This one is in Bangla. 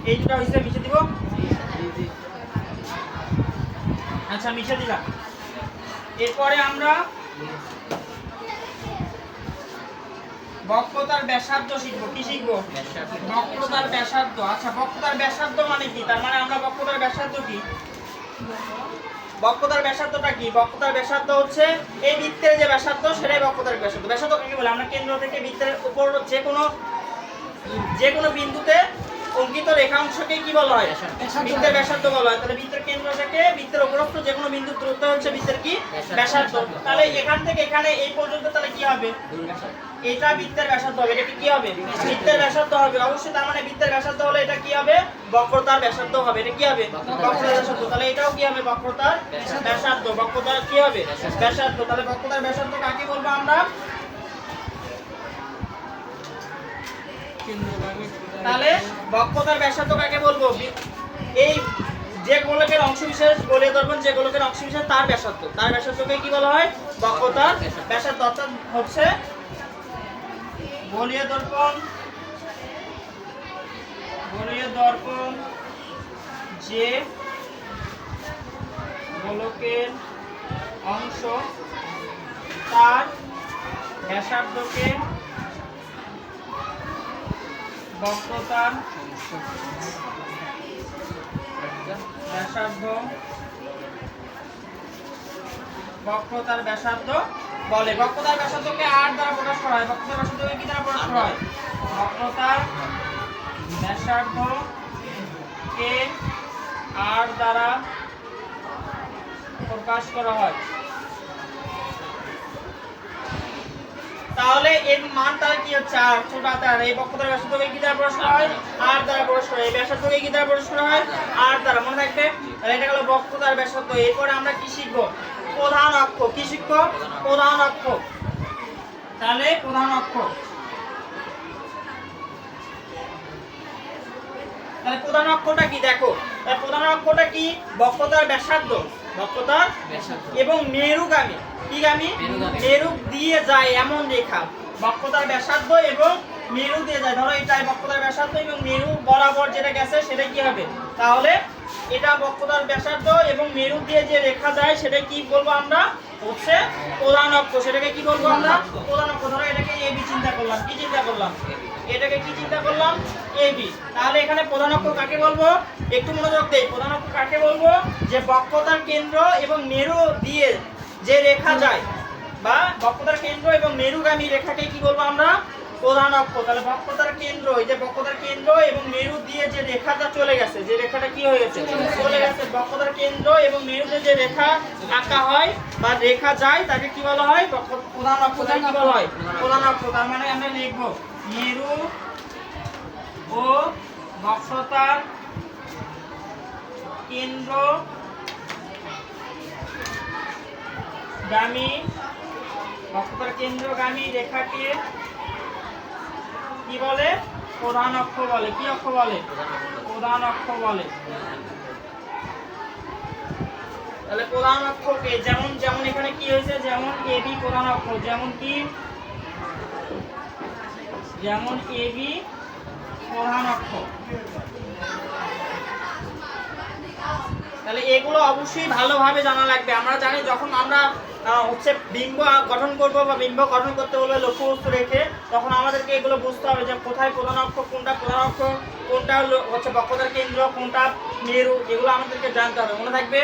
এই দুটো হইছে মিশে দিব। আচ্ছা মিশে দিলাম। এরপরে আমরা বক্রতার ব্যাসার্ধ শিখবো। কি শিখবো? বক্রতার ব্যাসার্ধ। আচ্ছা বক্রতার ব্যাসার্ধ মানে কি? তার মানে আমরা বক্রতার ব্যাসার্ধ কি, বক্রতার ব্যাসার্ধটা কি? বক্রতার ব্যাসার্ধ হচ্ছে এই বৃত্তের যে ব্যাসার্ধ সেটাই বক্রতার ব্যাসার্ধ। ব্যাসার্ধ কাকে বলে? আমরা কেন্দ্র থেকে বৃত্তের উপর যে কোনো বিন্দুতে অঙ্কিত রেখাংশকে কি বলা হয়? বৃত্তের ব্যাসার্ধ বলা হয়। তাহলে বৃত্তের কেন্দ্র থেকে বৃত্তের উপরস্থ যে কোনো বিন্দুর দূরত্ব হচ্ছে বৃত্তের কি? ব্যাসার্ধ। তাহলে এখান থেকে এখানে এই পর্যন্ত তাহলে কি হবে? এটা বৃত্তের ব্যাসার্ধ হবে। এটা কি হবে? বৃত্তের ব্যাসার্ধ হবে অবশ্যই। তার মানে বৃত্তের ব্যাসার্ধ হলে এটা কি হবে? বক্রতার ব্যাসার্ধ হবে। এটা কি হবে? বক্রতার ব্যাসার্ধ। তাহলে এটাও কি হবে? বক্রতার ব্যাসার্ধ। বক্রতার কি হবে? ব্যাসার্ধ। তাহলে বক্রতার ব্যাসার্ধ কাকে বলবো আমরা? তাহলে বক্রতার ব্যাসার্ধ কাকে বলবো? এই যে গোলকের অংশবিশেষ, গোলীয় দর্পণ যে গোলকের অংশবিশেষ তার ব্যাসার্ধ, তার ব্যাসার্ধকে কি বলা হয়? বক্রতার ব্যাসার্ধ। অর্থাৎ হচ্ছে গোলীয় দর্পণ যে গোলকের অংশ তার ব্যাসার্ধকে বক্রতার ব্যাসার্ধ বলে। বক্রতার ব্যাসার্ধকে r দ্বারা প্রকাশ করা হয়। বক্রতার ব্যাসার্ধকে কি দ্বারা প্রকাশ করা হয়? বক্রতার ব্যাসার্ধকে r দ্বারা প্রকাশ করা হয়। তাহলে এর মান তাহলে কি হচ্ছে? r ছোট হাতের r। এই বক্রতার ব্যাসার্ধকে কি দ্বারা প্রকাশ করা হয়? r দ্বারা প্রকাশ করা হয়। এই ব্যাসার্ধকে কি দ্বারা প্রকাশ করা হয়? r দ্বারা। মনে রাখবে। তাহলে এটা হলো বক্রতার ব্যাসার্ধ। এরপরে আমরা কি শিখবো? প্রধান অক্ষ। কি শিখবো? প্রধান অক্ষ। তাহলে প্রধান অক্ষ, তাহলে প্রধান অক্ষটা কি? দেখো প্রধান অক্ষটা কি? বক্রতার ব্যাসার্ধ, বক্রতার এবং মেরুগামী। কি গামী? মেরু দিয়ে যায় এমন রেখা। বক্রতার ব্যাসার্ধ এবং মেরু দিয়ে যায়। ধরো এটাই বক্রতার ব্যাসার্ধ এবং মেরু বরাবর যেটা গেছে সেটা কি হবে? তাহলে এটা বক্রতার ব্যাসার্ধ এবং মেরু দিয়ে যে রেখা যায় সেটা কি বলবো আমরা? হচ্ছে প্রধান অক্ষ। সেটাকে কি বলবো আমরা? প্রধান অক্ষ। ধরো এটাকে এবি চিন্তা করলাম। কি চিন্তা করলাম? এটাকে কি চিন্তা করলাম? এবি। তাহলে এখানে প্রধান অক্ষ কাকে বলবো? একটু মনোযোগ দেই। প্রধান অক্ষ কাকে বলবো? যে বক্রতার কেন্দ্র এবং মেরু দিয়ে যে রেখা যায়, বা বক্রতার কেন্দ্র এবং মেরুগামী রেখাকে কি বলবো আমরা? প্রধান অক্ষ। তাহলে বক্রতার কেন্দ্র, এই যে বক্রতার কেন্দ্র এবং মেরু দিয়ে যে রেখাটা চলে গেছে, যে রেখাটা কি হয়ে গেছে? চলে গেছে। বক্রতার কেন্দ্র এবং মেরুতে যে রেখা আঁকা হয় বা রেখা যায় তাকে কি বলা হয়? প্রধান অক্ষ। তাকে কি বলা হয়? প্রধান অক্ষ। তার মানে আমরা লিখবো মেরু ও বক্রতার কেন্দ্র গামী, বক্রতার কেন্দ্রগামী রেখাকে কি বলে? প্রধান অক্ষ বলে। কি অক্ষ বলে? প্রধান অক্ষ বলে। তাহলে প্রধান অক্ষকে যেমন যেমন এখানে কি হয়েছে? যেমন এবি প্রধান অক্ষ, যেমন কি? যেমন এবি প্রধান অক্ষ। তাহলে এগুলো অবশ্যই ভালোভাবে জানা লাগবে। আমরা জানি যখন আমরা হচ্ছে বিম্ব গঠন করব বা বিম্ব গঠন করতে বলবে লক্ষ্যবস্তু রেখে, তখন আমাদেরকে এগুলো বুঝতে হবে যে কোথায় প্রধান অক্ষ, কোনটা প্রধান অক্ষ, কোনটা হচ্ছে বক্রতার কেন্দ্র, কোনটা মেরু, এগুলো আমাদেরকে জানতে হবে। মনে থাকবে?